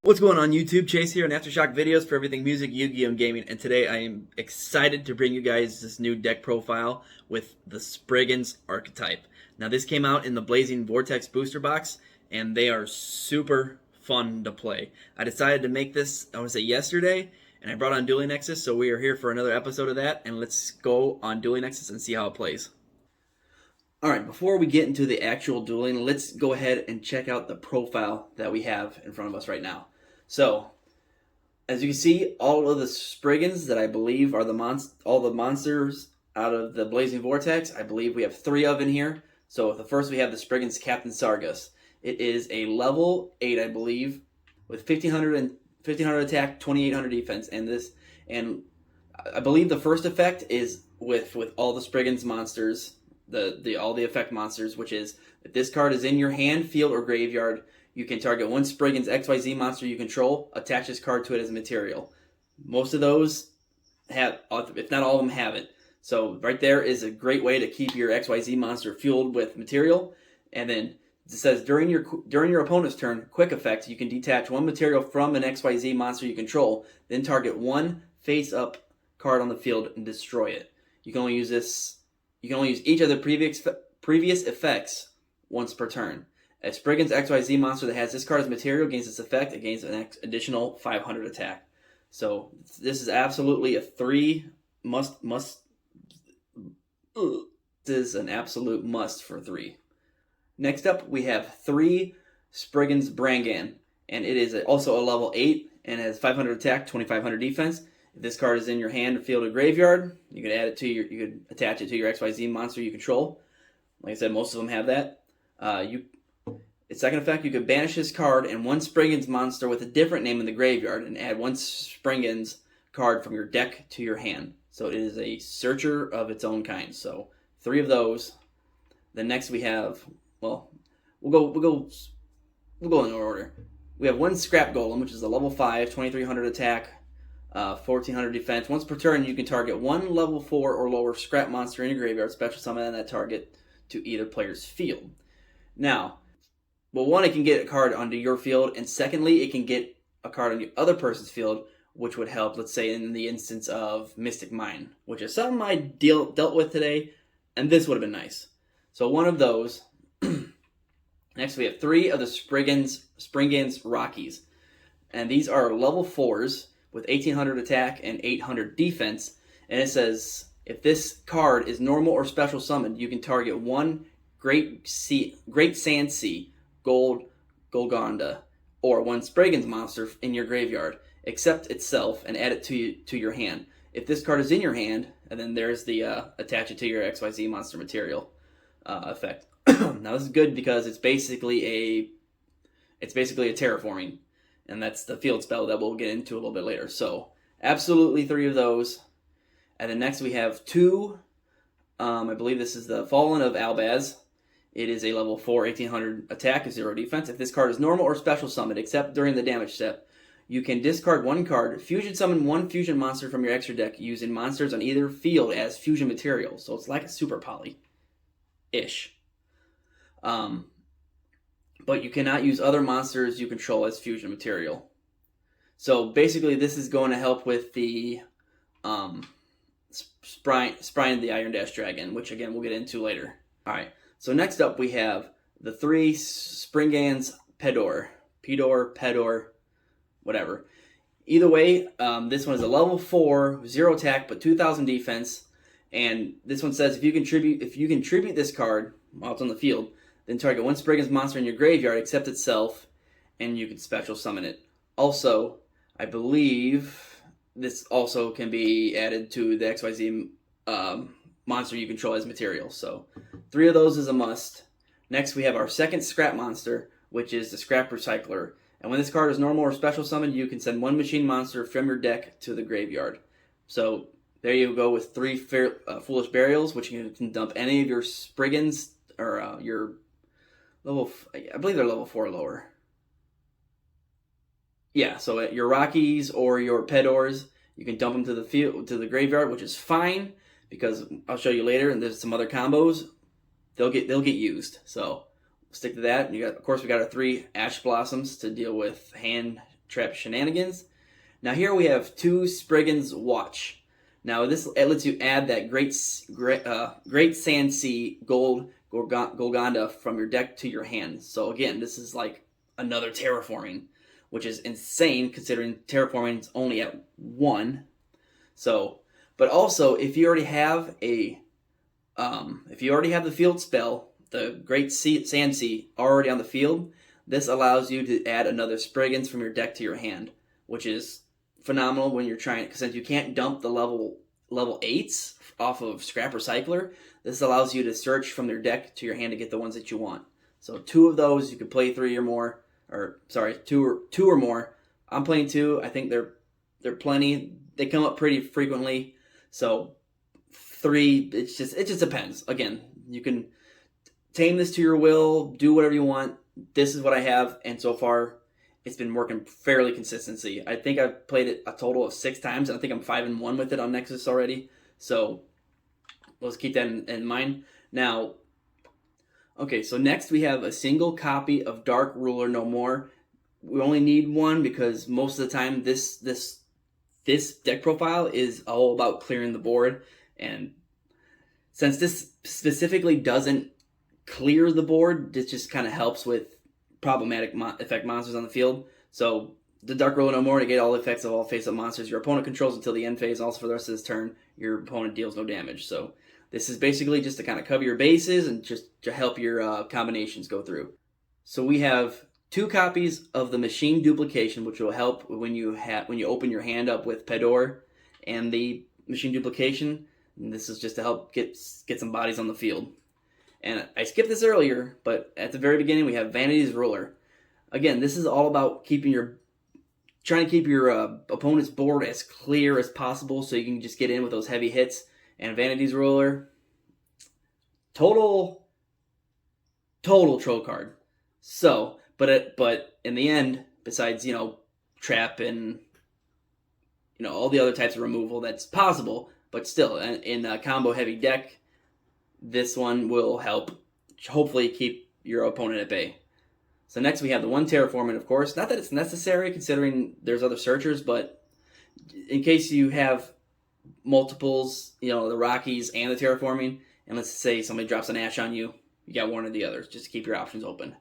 What's going on YouTube? Chase here on Aftershock Videos for everything music, Yu-Gi-Oh! And gaming. And today I am excited to bring you guys this new deck profile with the Springans archetype. Now this came out in the Blazing Vortex booster box and they are super fun to play. I decided to make this, I want to say yesterday, and I brought on Dueling Nexus, so we are here for another episode of that, and let's go on Dueling Nexus and see how it plays. Alright, before we get into the actual dueling, let's go ahead and check out the profile that we have in front of us right now. So, as you can see, all of the Springans that I believe are all the monsters out of the Blazing Vortex, I believe we have 3 of in here. So, the first we have the Springans Captain Sargus. It is a level 8, I believe, with 1500 attack, 2800 defense, and I believe the first effect is with all the Springans monsters, all the effect monsters, which is if this card is in your hand, field, or graveyard, you can target one Springans XYZ monster you control, attach this card to it as material. Most of those have, if not all of them, have it. So right there is a great way to keep your XYZ monster fueled with material. And then it says during your opponent's turn, quick effect, you can detach one material from an XYZ monster you control, then target one face-up card on the field and destroy it. You can only use this. You can only use each of the previous effects once per turn. A Springans XYZ monster that has this card as material gains its effect against an additional 500 attack. So this is absolutely a 3 must. This is an absolute must for 3. Next up, we have 3 Springans Brangan, and it is also a level 8 and has 500 attack, 2500 defense. If this card is in your hand, field, or graveyard, you could add it to you could attach it to your XYZ monster you control. Like I said, most of them have that. Its second effect, you could banish this card and one Springans monster with a different name in the graveyard and add one Springans card from your deck to your hand. So it is a searcher of its own kind. So 3 of those. Then next we have, well, we'll go in order. We have one Scrap Golem, which is a level 5, 2300 attack, 1400 defense. Once per turn, you can target one level 4 or lower scrap monster in your graveyard, special summon that target to either player's field. Now, well, one, it can get a card onto your field, and secondly, it can get a card on the other person's field, which would help, let's say, in the instance of Mystic Mine, which is something I dealt with today, and this would have been nice. So one of those. Next, we have 3 of the Springans Rockies, and these are level 4s with 1800 attack and 800 defense, and it says, if this card is normal or special summoned, you can target one Great Sand Sea, Golgonda, or one Springans monster in your graveyard, accept itself and add it to your hand. If this card is in your hand, and then there's the attach it to your XYZ monster material effect. Now this is good because it's basically a terraforming, and that's the field spell that we'll get into a little bit later. So absolutely 3 of those. And then next we have 2. I believe this is the Fallen of Albaz. It is a level 4, 1800 attack, 0 defense. If this card is normal or special summoned, except during the damage step, you can discard one card, fusion summon one fusion monster from your extra deck using monsters on either field as fusion material. So it's like a super poly-ish. But you cannot use other monsters you control as fusion material. So basically this is going to help with the Sprine the Iron Dash Dragon, which again we'll get into later. Alright. So next up we have the 3 Springans Pedor, whatever. Either way, this one is a level 4, 0 attack, but 2000 defense. And this one says if you contribute this card while it's on the field, then target one Springans monster in your graveyard, accept itself, and you can special summon it. Also, I believe this also can be added to the XYZ monster you control as material. So 3 of those is a must. Next we have our second scrap monster, which is the Scrap Recycler. And when this card is normal or special summoned, you can send one machine monster from your deck to the graveyard. So there you go with 3 Foolish Burials, which you can dump any of your Springans or your level, I believe they're level 4 or lower. Yeah, so your Rockies or your Pedors, you can dump them to the field, to the graveyard, which is fine because I'll show you later. And there's some other combos, they'll get used. So stick to that. And of course, we got our 3 Ash Blossoms to deal with hand trap shenanigans. Now here we have 2 Sprigans Watch. Now it lets you add that Great Sand Sea Gold Golgonda from your deck to your hand. So again, this is like another terraforming, which is insane considering terraforming is only at 1. So, but also if you already have the field spell, the Great Sand Sea already on the field, this allows you to add another Sprigans from your deck to your hand, which is phenomenal when you're trying, because since you can't dump the level 8s off of Scrap Recycler, this allows you to search from your deck to your hand to get the ones that you want. So 2 of those, you can play 3 or more, or sorry, 2 or more. I'm playing 2. I think they're plenty. They come up pretty frequently. So 3, it just depends. Again, you can tame this to your will, do whatever you want. This is what I have, and so far it's been working fairly consistency. I think I've played it a total of 6 times, and I think I'm 5-1 with it on Nexus already. So let's keep that in mind. Now, okay, so next we have a single copy of Dark Ruler No More. We only need 1 because most of the time this deck profile is all about clearing the board, and since this specifically doesn't clear the board, this just kind of helps with problematic effect monsters on the field. So the Dark Ruler No More, to get all the effects of all face-up monsters your opponent controls until the end phase. Also for the rest of this turn, your opponent deals no damage. So this is basically just to kind of cover your bases and just to help your combinations go through. So we have 2 copies of the Machine Duplication, which will help when you open your hand up with Pedor and the Machine Duplication. And this is just to help get some bodies on the field. And I skipped this earlier, but at the very beginning we have Vanity's Ruler. Again, this is all about trying to keep your opponent's board as clear as possible so you can just get in with those heavy hits. And Vanity's Ruler, total troll card. So, but in the end, besides trap and all the other types of removal that's possible, but still in a combo heavy deck, this one will help hopefully keep your opponent at bay. So next we have the 1 Terraforming, of course. Not that it's necessary considering there's other searchers, but in case you have multiples, the Rockies and the Terraforming, and let's say somebody drops an Ash on you, you got one or the others, just to keep your options open.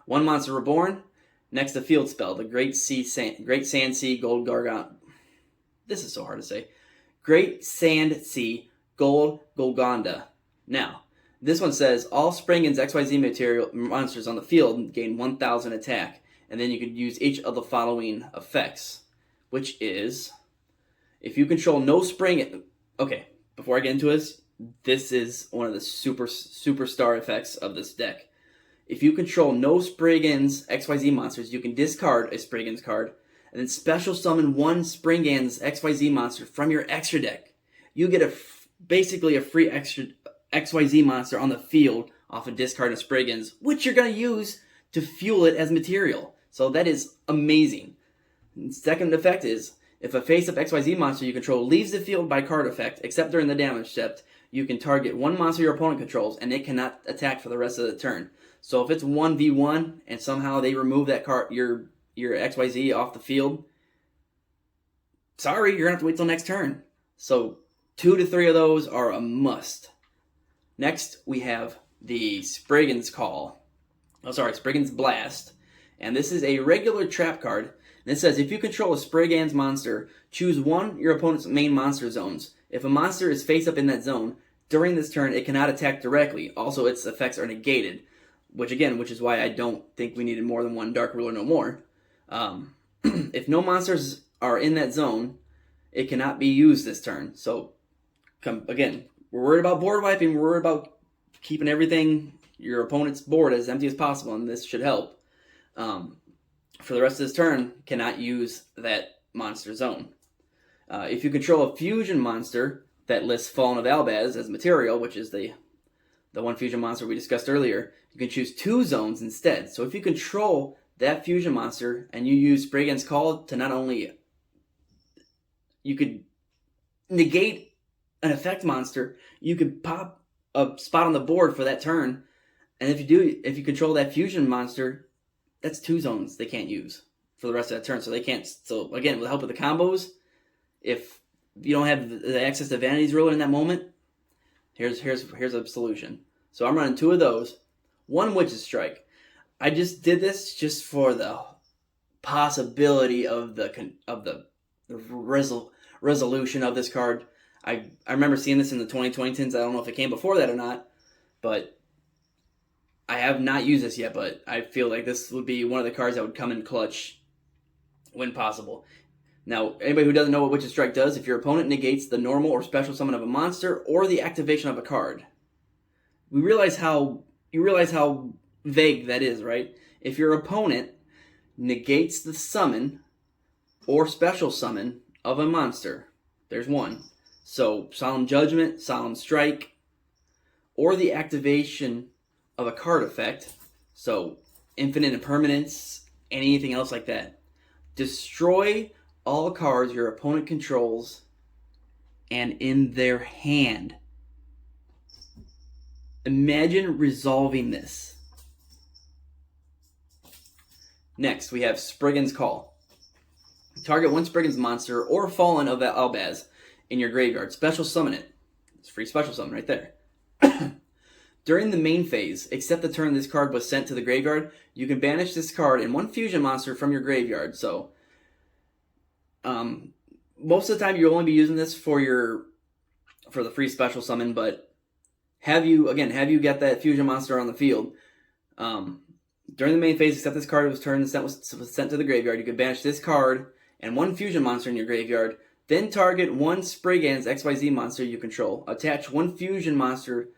1 Monster Reborn. Next, the field spell, the Great Sand Sea Gold Gargant. This is so hard to say. Great Sand Sea Gold Golgonda. Now, this one says all Springans XYZ material monsters on the field gain 1,000 attack, and then you could use each of the following effects, which is if you control no Spring. Okay, before I get into this is one of the superstar effects of this deck. If you control no Springans XYZ monsters, you can discard a Springans card and then special summon 1 Springans XYZ monster from your extra deck. You get basically a free extra XYZ monster on the field off a discard of Springans, which you're going to use to fuel it as material. So that is amazing. And second effect is, if a face-up XYZ monster you control leaves the field by card effect, except during the damage step, you can target 1 monster your opponent controls, and it cannot attack for the rest of the turn. So if it's 1v1, and somehow they remove that card, your XYZ off the field, sorry, you're going to have to wait till next turn. So 2 to 3 of those are a must. Next, we have the Spriggan's Spriggan's Blast. And this is a regular trap card. And it says, if you control a Spriggan's monster, choose 1 your opponent's main monster zones. If a monster is face up in that zone, during this turn, it cannot attack directly. Also, its effects are negated. Which is why I don't think we needed more than 1 Dark Ruler No More. If no monsters are in that zone, it cannot be used this turn. So, again, we're worried about board wiping. We're worried about keeping your opponent's board as empty as possible, and this should help. For the rest of this turn, cannot use that monster zone. If you control a fusion monster that lists Fallen of Albaz as material, which is the 1 fusion monster we discussed earlier, you can choose 2 zones instead. So if you control that fusion monster and you use Spriggan's Call to not only... You could negate an effect monster, you could pop a spot on the board for that turn, and if you control that fusion monster, that's 2 zones they can't use. for the rest of that turn. So they can't. So again, with the help of the combos, if you don't have the access to Vanity's Ruler in that moment, here's a solution. So I'm running 2 of those, 1 Witch's Strike. I just did this just for the possibility of the resolution of this card. I remember seeing this in the 2020 tins. I don't know if it came before that or not, but I have not used this yet. But I feel like this would be one of the cards that would come in clutch when possible. Now, anybody who doesn't know what Witch's Strike does, if your opponent negates the normal or special summon of a monster or the activation of a card, you realize how vague that is, right? If your opponent negates the summon or special summon of a monster, there's one. So, Solemn Judgment, Solemn Strike, or the activation of a card effect, so Infinite Impermanence, anything else like that. Destroy all cards your opponent controls and in their hand. Imagine resolving this. Next, we have Spriggan's Call. Target 1 Spriggan's monster or Fallen of Albaz in your graveyard. Special summon it. It's free special summon right there. During the main phase, except the turn this card was sent to the graveyard, you can banish this card and 1 fusion monster from your graveyard. So, most of the time you'll only be using this for the free special summon, but have you get that fusion monster on the field. During the main phase, except this card was turned and was sent to the graveyard, you can banish this card and 1 fusion monster in your graveyard. Then target 1 Spriggan's XYZ monster you control. Attach 1 fusion monster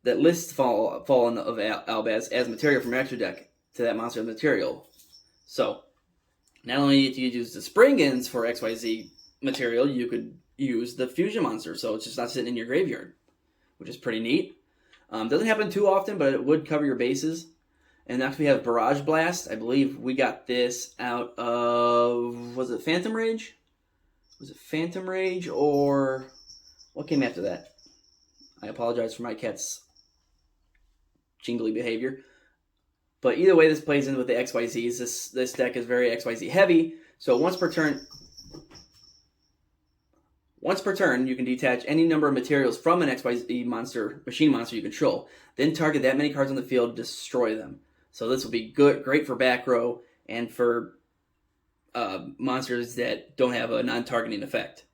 that lists Fallen of Albaz as material from your extra deck to that monster's material. So, not only do you use the Springans for XYZ material, you could use the fusion monster, so it's just not sitting in your graveyard, which is pretty neat. Doesn't happen too often, but it would cover your bases. And next we have Barrage Blast. I believe we got this out of, was it Phantom Rage? Was it Phantom Rage or what came after that? I apologize for my cat's jingly behavior. But either way, this plays in with the XYZs. This deck is very XYZ heavy. So once per turn, you can detach any number of materials from an XYZ machine monster you control. Then target that many cards on the field, destroy them. So this will be great for back row and for monsters that don't have a non-targeting effect.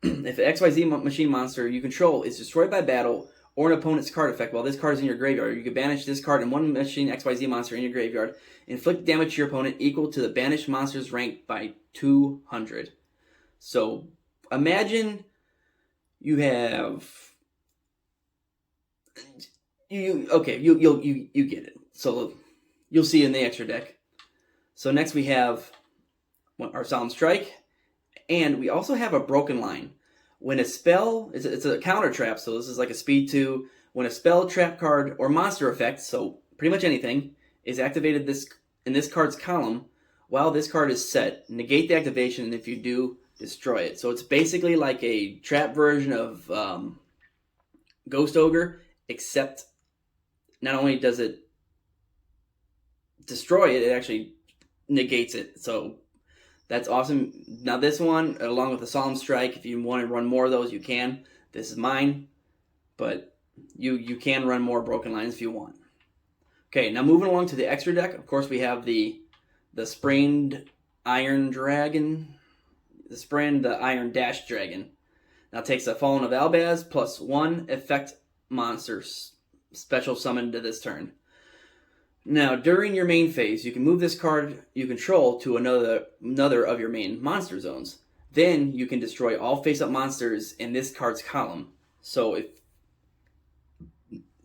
If an XYZ machine monster you control is destroyed by battle or an opponent's card effect while this card is in your graveyard, you can banish this card and 1 machine XYZ monster in your graveyard. Inflict damage to your opponent equal to the banished monster's rank by 200. So imagine you have you get it. So you'll see in the extra deck. So next we have our Solemn Strike, and we also have a Broken Line. When a spell, it's a counter trap, so this is like a speed 2. When a spell, trap card, or monster effect, so pretty much anything, is activated in this card's column, while this card is set, negate the activation, and if you do, destroy it. So it's basically like a trap version of Ghost Ogre, except not only does it destroy it, it actually negates it. So that's awesome. Now this one, along with the Solemn Strike, if you want to run more of those, you can. This is mine, but you can run more Broken Lines if you want. Okay, now moving along to the extra deck. Of course, we have the Sprained Iron Dragon, the Iron Dash Dragon. Now it takes a Fallen of Albaz plus 1 effect monster special summon to this turn. Now, during your main phase, you can move this card you control to another of your main monster zones. Then you can destroy all face-up monsters in this card's column. So if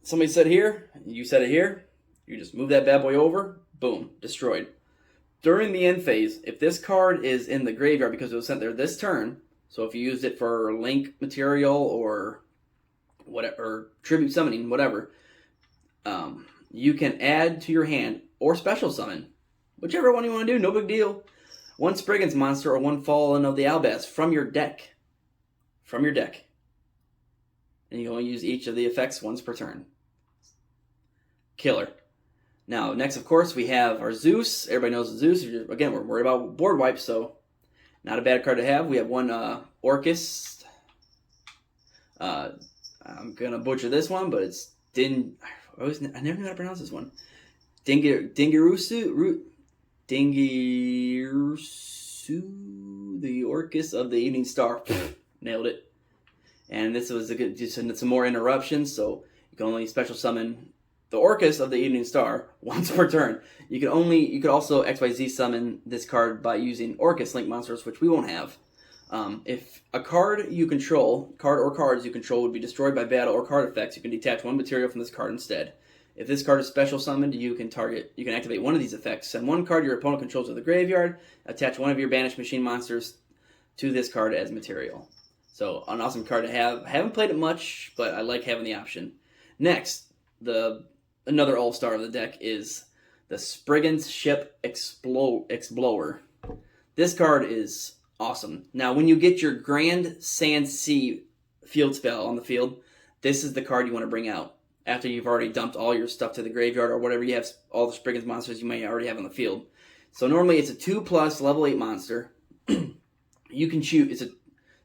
somebody said here, you said it here, you just move that bad boy over, boom, destroyed. During the end phase, if this card is in the graveyard because it was sent there this turn, so if you used it for link material or whatever, or tribute summoning, whatever, you can add to your hand or special summon, whichever one you want to do, no big deal. 1 Spriggan's monster or 1 Fallen of the Albaz from your deck. And you only use each of the effects once per turn. Killer. Now, next, of course, we have our Zeus. Everybody knows Zeus. Again, we're worried about board wipes, so not a bad card to have. We have one Orcus. I'm going to butcher this one, but it's I never knew how to pronounce this one. Dingirusu, the Orcus of the Evening Star. Nailed it. And this was just some more interruptions, so you can only special summon the Orcus of the Evening Star once per turn. You could also XYZ summon this card by using Orcus Link monsters, which we won't have. If a card or cards you control would be destroyed by battle or card effects, you can detach one material from this card instead. If this card is special summoned, you can activate one of these effects. Send one card your opponent controls to the graveyard. Attach one of your banished machine monsters to this card as material. So, an awesome card to have. I haven't played it much, but I like having the option. Next, another all-star of the deck is the Springans Ship Explorer. This card is awesome. Now, when you get your Grand Sand Sea field spell on the field, this is the card you want to bring out. After you've already dumped all your stuff to the graveyard or whatever you have, all the Springans monsters you may already have on the field. So normally it's a 2+ level 8 monster. You can shoot. It's a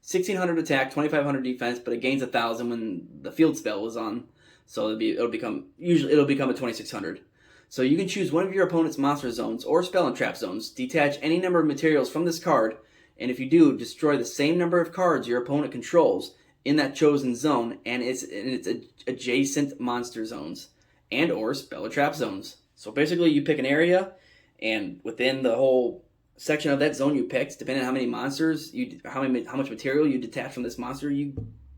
1600 attack, 2500 defense, but it gains 1000 when the field spell is on. So it'll become a 2600. So you can choose one of your opponent's monster zones or spell and trap zones, detach any number of materials from this card, and if you do, destroy the same number of cards your opponent controls in that chosen zone and its adjacent monster zones and or spell or trap zones. So basically you pick an area, and within the whole section of that zone you picked, depending on how many monsters, how much material you detach from this monster, you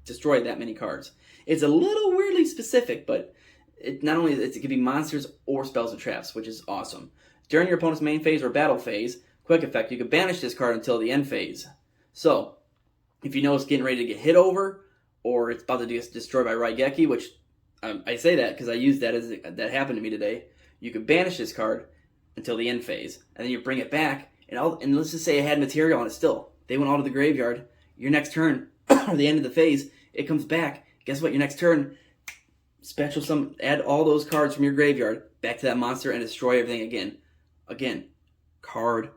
destroy that many cards. It's a little weirdly specific, but it can be monsters or spells and traps, which is awesome. During your opponent's main phase or battle phase, quick effect, you can banish this card until the end phase. So, if you know it's getting ready to get hit over, or it's about to get destroyed by Raigeki, which I say that because I used that happened to me today, you can banish this card until the end phase, and then you bring it back, and let's just say it had material on it still. They went all to the graveyard. Your next turn, or the end of the phase, it comes back. Guess what? Your next turn, special summon, add all those cards from your graveyard back to that monster and destroy everything again. Again, card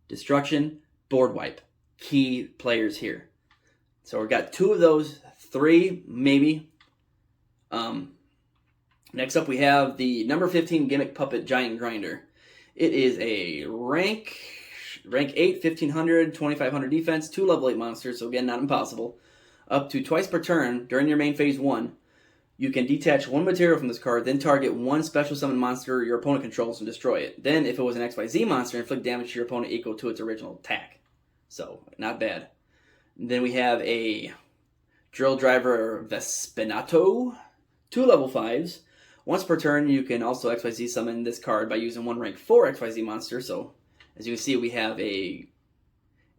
destruction, board wipe. Key players here. So we've got 2 of those, 3 maybe. Next up we have the number 15 Gimmick Puppet Giant Grinder. It is a rank 8, 1500, 2500 defense, 2 level 8 monsters, so again, not impossible. Up to twice per turn during your main phase 1, you can detach one material from this card, then target one special summon monster your opponent controls and destroy it. Then, if it was an XYZ monster, inflict damage to your opponent equal to its original attack. So, not bad. Then we have a Drill Driver Vespinato, 2 level 5s. Once per turn, you can also XYZ summon this card by using one rank 4 XYZ monster. So, as you can see, we have a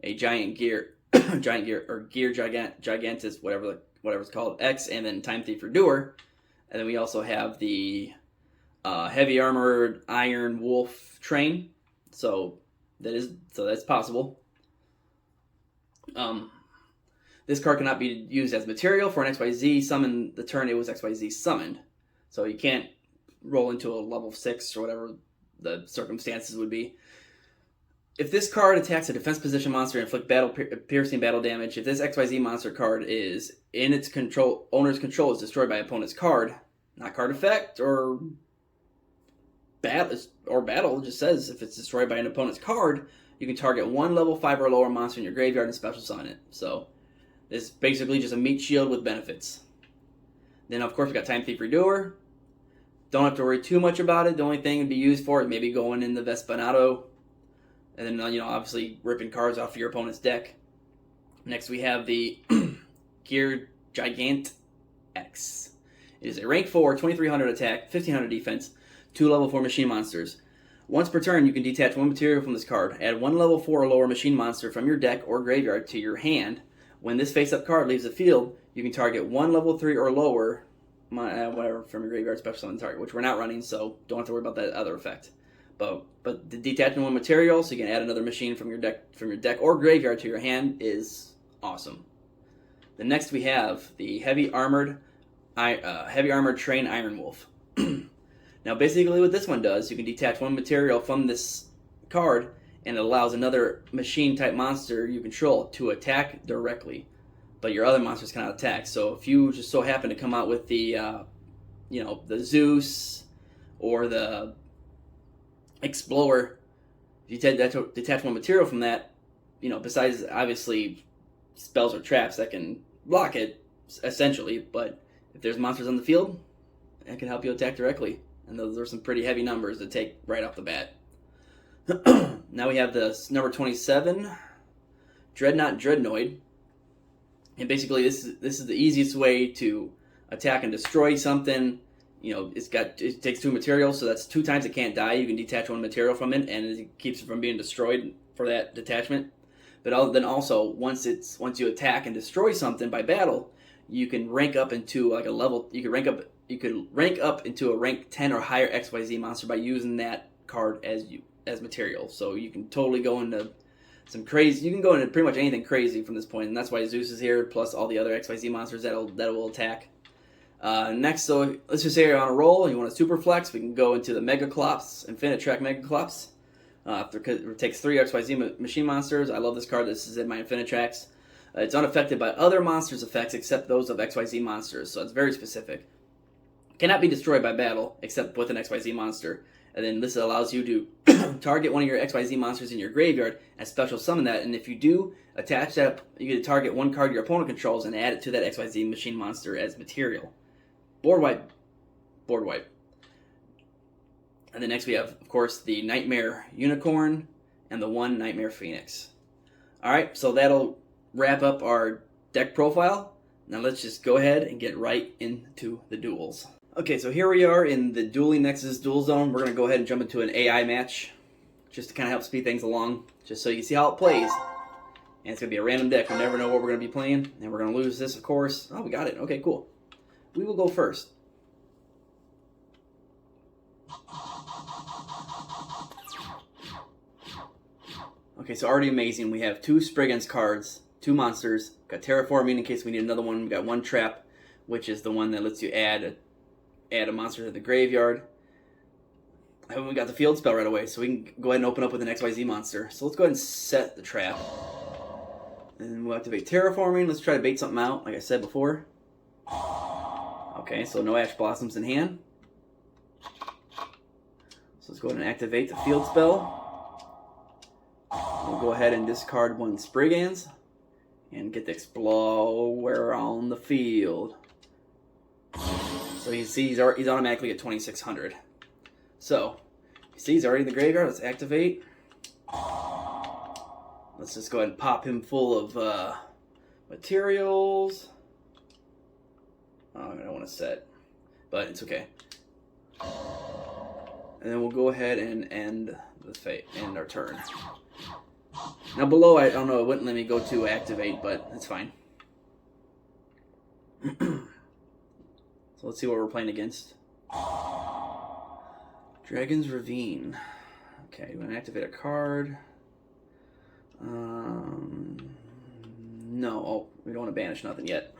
Giant Gear, Gear Gigantus, whatever it's called, X, and then Time Thief or Doer. And then we also have the Heavy Armored Iron Wolf Train. So that's possible. This card cannot be used as material for an XYZ summon the turn it was XYZ summoned. So you can't roll into a level 6 or whatever the circumstances would be. If this card attacks a defense position monster and inflict piercing battle damage, if this XYZ monster card is in its owner's control is destroyed by opponent's card, not card effect or battle, it just says if it's destroyed by an opponent's card, you can target one level 5 or lower monster in your graveyard and special summon it. So this is basically just a meat shield with benefits. Then of course we got Time Thief Redoer. Don't have to worry too much about it. The only thing to be used for is maybe going in the Vespinato. And then, obviously ripping cards off your opponent's deck. Next, we have the Gear Gigant X. It is a rank 4, 2300 attack, 1500 defense, 2 level 4 machine monsters. Once per turn, you can detach one material from this card. Add one level 4 or lower machine monster from your deck or graveyard to your hand. When this face-up card leaves the field, you can target one level 3 or lower, whatever, from your graveyard special summon target, which we're not running, so don't have to worry about that other effect. But the detaching one material, so you can add another machine from your deck or graveyard to your hand, is awesome. Then next we have the Heavy Armored Train Iron Wolf. Now basically what this one does, you can detach one material from this card, and it allows another machine type monster you control to attack directly, but your other monsters cannot attack. So if you just so happen to come out with the the Zeus or the Explorer, if you detach one material from that, besides obviously spells or traps that can block it, essentially, but if there's monsters on the field, it can help you attack directly. And those are some pretty heavy numbers to take right off the bat. Now we have this number 27, Dreadnought Dreadnoid. And basically this is the easiest way to attack and destroy something. It takes 2 materials, so that's 2 times it can't die. You can detach 1 material from it, and it keeps it from being destroyed for that detachment. But then also, once you attack and destroy something by battle, you can rank up into like a level. You could rank up into a rank 10 or higher XYZ monster by using that card as material. So you can totally go into some crazy. You can go into pretty much anything crazy from this point, and that's why Zeus is here, plus all the other XYZ monsters that will attack. Next, so let's just say you're on a roll and you want a super flex. We can go into the Mega Clops, Infinite Track Mega Clops. It takes 3 XYZ machine monsters. I love this card. This is in my Infinite Tracks. It's unaffected by other monsters' effects except those of XYZ monsters, so it's very specific. Cannot be destroyed by battle except with an XYZ monster. And then this allows you to target one of your XYZ monsters in your graveyard and special summon that. And if you do, attach that, you get to target one card your opponent controls and add it to that XYZ machine monster as material. Board wipe. Board wipe. And then next we have, of course, the Nightmare Unicorn and the 1 Nightmare Phoenix. Alright, so that'll wrap up our deck profile. Now let's just go ahead and get right into the duels. Okay, so here we are in the Dueling Nexus Duel Zone. We're going to go ahead and jump into an AI match, just to kind of help speed things along, just so you can see how it plays. And it's going to be a random deck. We never know what we're going to be playing, and we're going to lose this, of course. Oh, we got it. Okay, cool. We will go first. Okay, so already amazing. We have 2 Springans cards, 2 monsters. Got Terraforming in case we need another one. We got 1 Trap, which is the one that lets you add a monster to the graveyard. And we got the field spell right away, so we can go ahead and open up with an XYZ monster. So let's go ahead and set the trap. And we'll activate Terraforming. Let's try to bait something out, like I said before. Okay, so no Ash Blossoms in hand. So let's go ahead and activate the field spell. We'll go ahead and discard 1 Springans and get the Explorer on the field. So you see he's automatically at 2,600. So, you see he's already in the graveyard. Let's activate. Let's just go ahead and pop him full of materials. Oh, I don't want to set, but it's okay. And then we'll go ahead and end our turn. Now below, I don't know, it wouldn't let me go to activate, but it's fine. So let's see what we're playing against. Dragon's Ravine. Okay, you want to activate a card. No, oh, we don't want to banish nothing yet.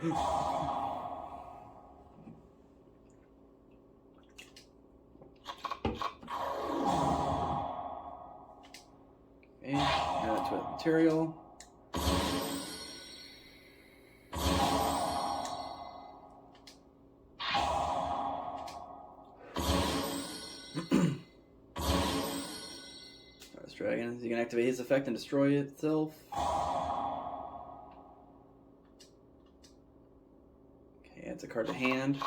Okay, add it to a material. This dragon, you can activate his effect and destroy it itself. Okay, adds a card to hand.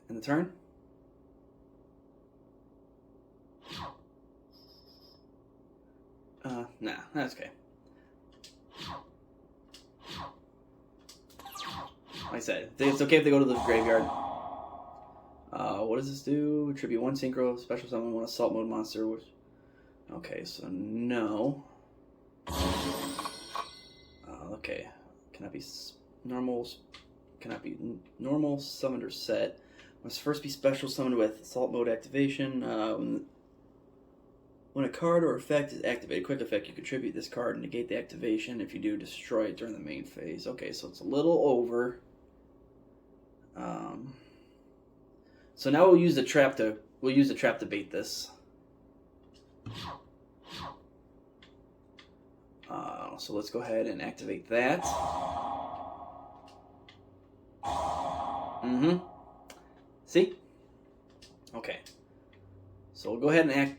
In the turn. Nah, that's okay. Like I said, it's okay if they go to the graveyard. What does this do? Tribute 1 synchro, special summon 1 assault mode monster. Okay, so no. Okay, cannot be normal. Cannot be normal, summoned, or set. Must first be special summoned with assault mode activation. When a card or effect is activated, quick effect, you contribute this card and negate the activation. If you do, destroy it during the main phase. Okay, so it's a little over. So now we'll use the trap to bait this. So let's go ahead and activate that. See? Okay. So we'll go ahead and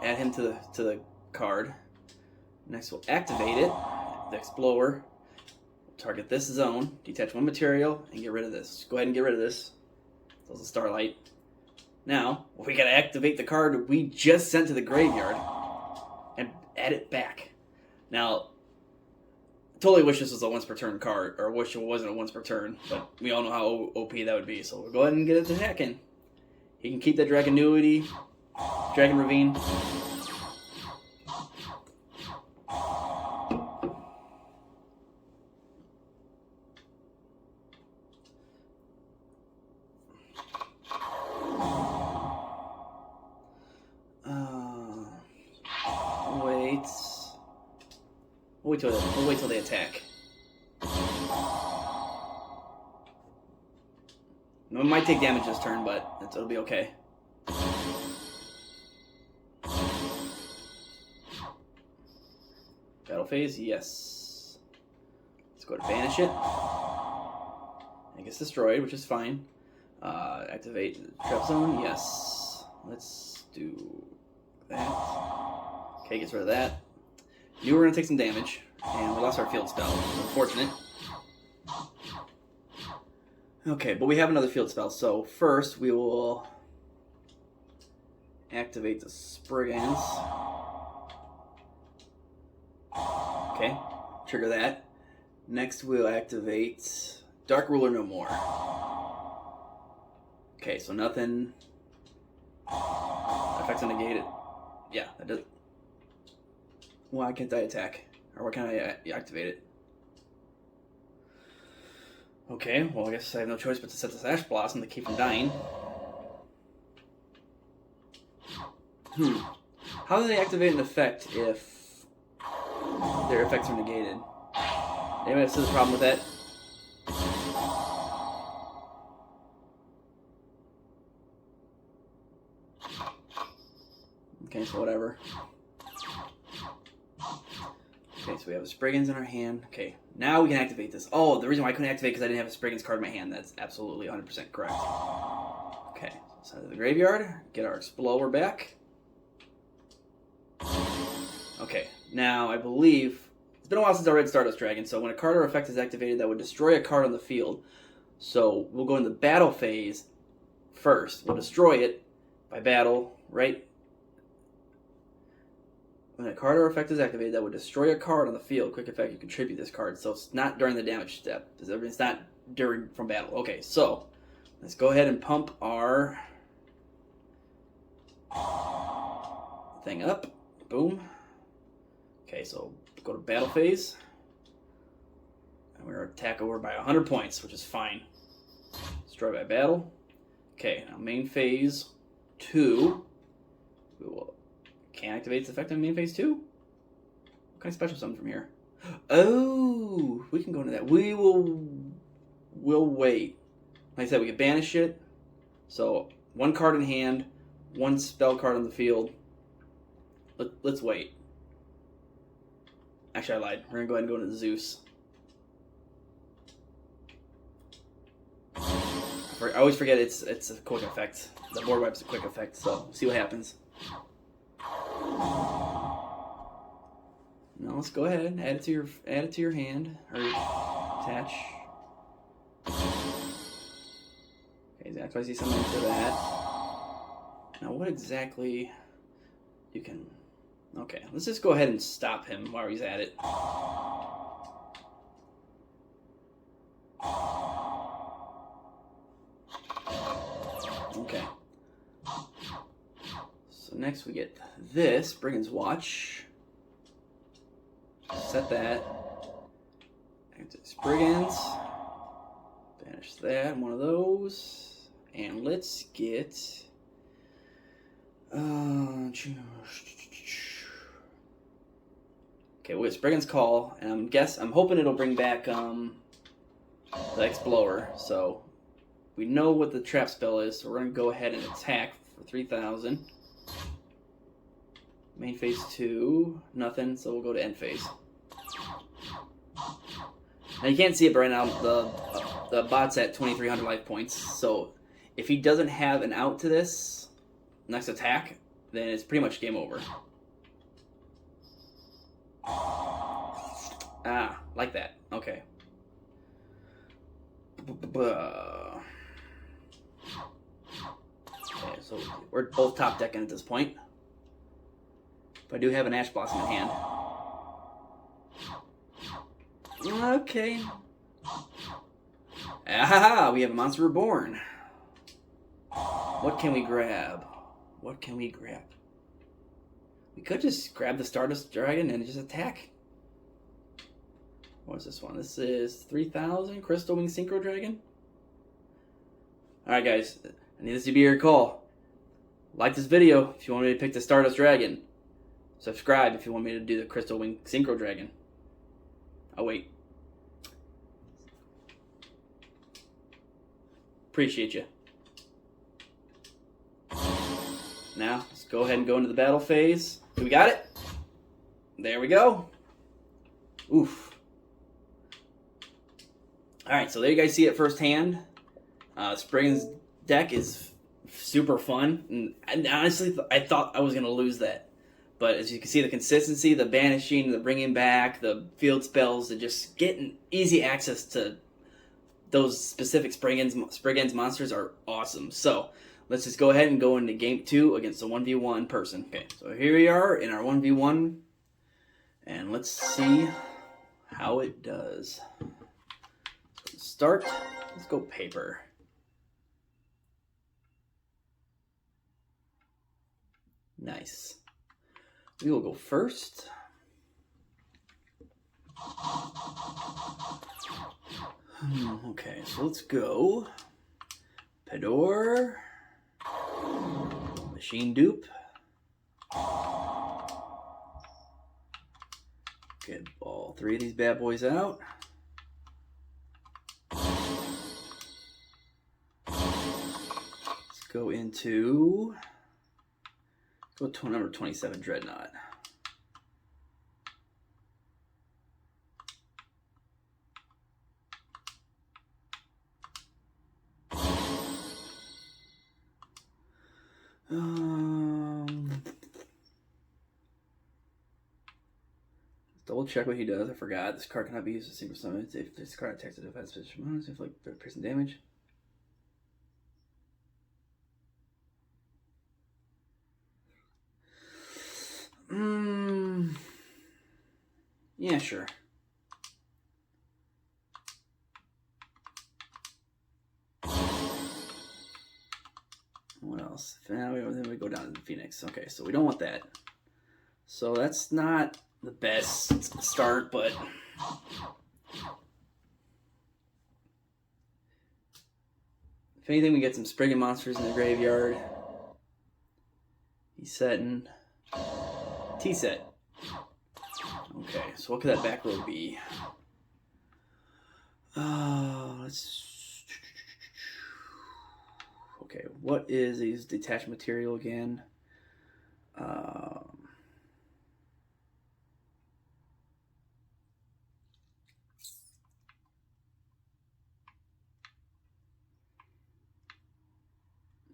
add him to the card. Next we'll activate it, the Explorer. Target this zone, detach one material, and get rid of this. Go ahead and get rid of this. There's a Starlight. Now, we gotta activate the card we just sent to the graveyard and add it back. Now, I totally wish this was a once per turn card, or wish it wasn't a once per turn, but we all know how OP that would be. So we'll go ahead and get it to hacking. He can keep that Dragonuity, Dragon Ravine. We'll wait till they attack. It might take damage this turn, but it'll be okay. Battle phase, yes. Let's go to banish it. It gets destroyed, which is fine. Activate the trap zone, yes. Let's do that. Okay, gets rid of that. Knew we were going to take some damage, and we lost our field spell. Unfortunate. Okay, but we have another field spell, so first we will activate the Springans. Okay, trigger that. Next we'll activate Dark Ruler No More. Okay, so nothing. Effects are negated. Yeah, that does. Why can't I attack? Or why can't I activate it? Okay, well I guess I have no choice but to set this Ash Blossom to keep from dying. How do they activate an effect if their effects are negated? Anybody see the problem with that? Okay, so whatever. Okay, so we have a Springans in our hand. Okay, now we can activate this. Oh, the reason why I couldn't activate because I didn't have a Springans card in my hand. That's absolutely 100% correct. Okay, so send it to the graveyard. Get our Explorer back. Okay, now I believe it's been a while since I read Stardust Dragon. So when a card or effect is activated, that would destroy a card on the field. So we'll go into the battle phase first. We'll destroy it by battle, right? When a card or effect is activated that would destroy a card on the field, quick effect, you contribute this card. So it's not during the damage step. It's not from battle. Okay, so let's go ahead and pump our thing up. Boom. Okay, so go to battle phase. And we're attack over by 100 points, which is fine. Destroy by battle. Okay, now main phase 2. We will can't activate its effect on main phase 2? What kind of special summon from here? Oh, we can go into that. We'll wait. Like I said, we can banish it. So, one card in hand, one spell card on the field. Let's wait. Actually, I lied. We're going to go ahead and go into Zeus. I always forget it's a quick effect. The board wipe's a quick effect, so see what happens. Now let's go ahead and add it to your hand or attach. Okay, exactly. I see something to that. Now what exactly you can? Okay, let's just go ahead and stop him while he's at it. Okay. So next we get this, Brigand's Watch. Set that. Springans. Banish that, one of those. And let's get... okay, we get Springans Call, and I'm hoping it'll bring back the Explorer. So we know what the trap spell is, so we're going to go ahead and attack for 3,000. Main phase 2, nothing, so we'll go to end phase. Now you can't see it right now, the bot's at 2,300 life points, so if he doesn't have an out to this next attack, then it's pretty much game over. Ah, like that. Okay. Okay, so we're both top decking at this point. But I do have an Ash Blossom in hand. Okay. Ah, we have a Monster Reborn. What can we grab? What can we grab? We could just grab the Stardust Dragon and just attack. What is this one? This is 3,000 Crystal Wing Synchro Dragon. Alright guys, I need this to be your call. Like this video if you want me to pick the Stardust Dragon. Subscribe if you want me to do the Crystal Wing Synchro Dragon. Oh wait. Appreciate you. Now, let's go ahead and go into the battle phase. We got it? There we go. Oof. Alright, so there you guys see it firsthand. Springans deck is super fun. And honestly, I thought I was going to lose that. But as you can see, the consistency, the banishing, the bringing back, the field spells, and just getting easy access to those specific Springans monsters are awesome. So, let's just go ahead and go into game 2 against a 1v1 person. Okay, so here we are in our 1v1. And let's see how it does. So start, let's go paper. Nice. We will go first. Okay, so let's go. Pedor. Machine Dupe. Get all 3 of these bad boys out. Let's go into... Go to number 27 Dreadnought. Double check what he does. I forgot. This card cannot be used as a single summon. If this card attacks a defense position, if like piercing damage. Yeah, sure. What else? Now then we go down to the Phoenix. Okay, so we don't want that. So that's not the best start, but if anything, we get some Springans monsters in the graveyard. He's setting T-set. Okay, so what could that back row be? Let's. Okay, what is his detached material again?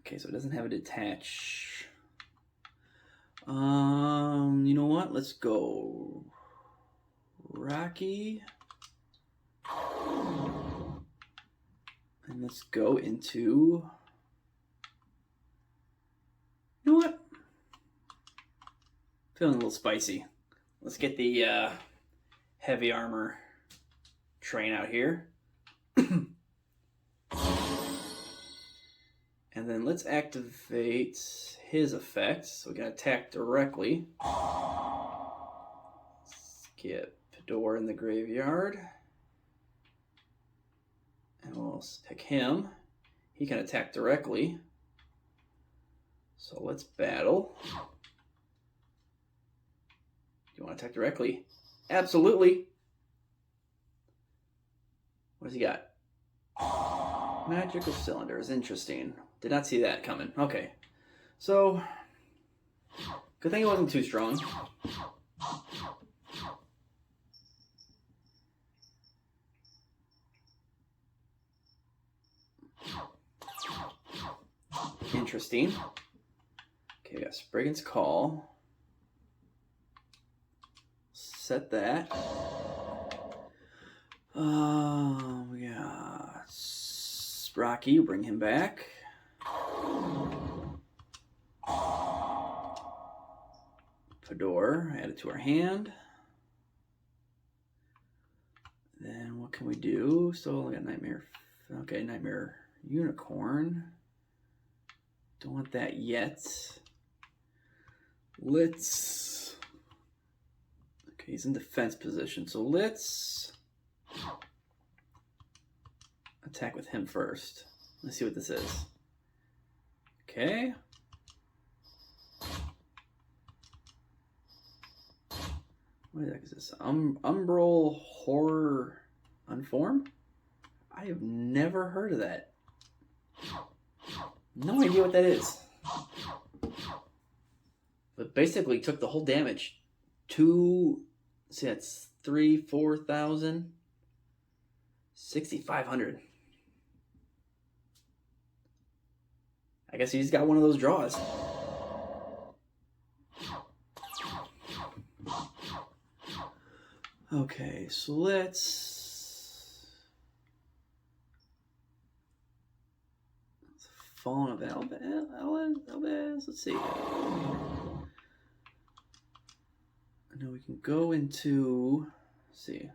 Okay, so it doesn't have a detach. You know what? Let's go Rocky. And let's go into... You know what? Feeling a little spicy. Let's get the heavy armor train out here. And then let's activate his effect so we can attack directly. Let's get Pedor in the graveyard. And we'll pick him. He can attack directly. So let's battle. Do you want to attack directly? Absolutely. What does he got? Magical cylinders, interesting. Did not see that coming. Okay. So, good thing it wasn't too strong. Interesting. Okay, we got Spriggan's Call. Set that. We got Rocky, bring him back. Fedor, add it to our hand. Then what can we do? So we got Nightmare. Okay, Nightmare Unicorn. Don't want that yet. Let's. Okay, he's in defense position, so let's attack with him first. Let's see what this is. Okay. What the heck is this? Umbral Horror Unform? I have never heard of that. No idea what that is. But basically took the whole damage. See, that's 4,000. 6,500. I guess he's got one of those draws. Okay, so let's Fallen of Elbaz. Let's see. Now we can go into, let's see.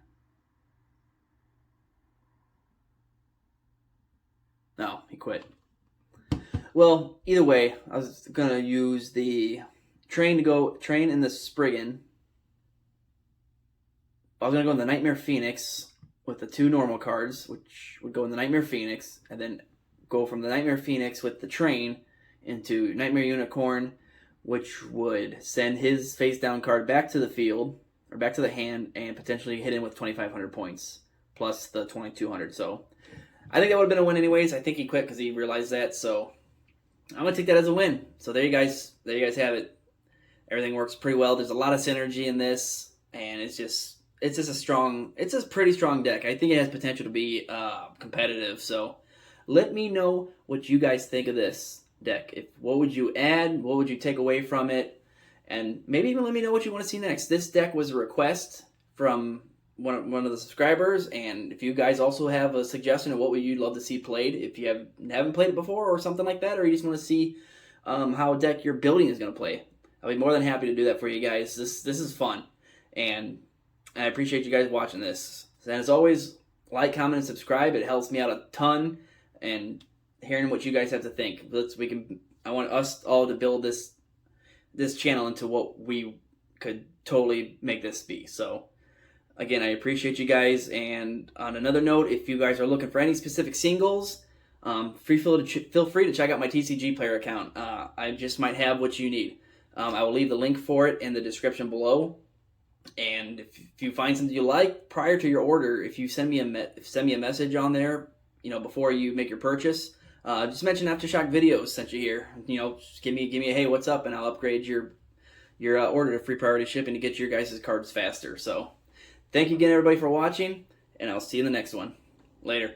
No, he quit. Well, either way, I was gonna use the train in the Spriggan. I was gonna go in the Nightmare Phoenix with the 2 normal cards, which would go in the Nightmare Phoenix, and then go from the Nightmare Phoenix with the train into Nightmare Unicorn, which would send his face down card back to the field, or back to the hand, and potentially hit him with 2,500 points, plus the 2,200. So I think that would have been a win anyways. I think he quit because he realized that, so I'm going to take that as a win. So there you guys have it. Everything works pretty well. There's a lot of synergy in this, and it's a pretty strong deck. I think it has potential to be competitive, so let me know what you guys think of this deck. What would you add? What would you take away from it? And maybe even let me know what you want to see next. This deck was a request from one of the subscribers, and if you guys also have a suggestion of what would you love to see played, if you haven't played it before or something like that, or you just want to see how a deck you're building is going to play, I'll be more than happy to do that for you guys. This is fun, and I appreciate you guys watching this. And as always, like, comment, and subscribe. It helps me out a ton, and hearing what you guys have to think. I want us all to build this channel into what we could totally make this be. So again, I appreciate you guys. And on another note, if you guys are looking for any specific singles, feel free to check out my TCG player account. I just might have what you need. I will leave the link for it in the description below. And if you find something you like prior to your order, if you send me a message on there, before you make your purchase, just mention Aftershock Videos sent you here. Just give me a hey, what's up, and I'll upgrade your order to free priority shipping to get your guys' cards faster. So thank you again, everybody, for watching, and I'll see you in the next one. Later.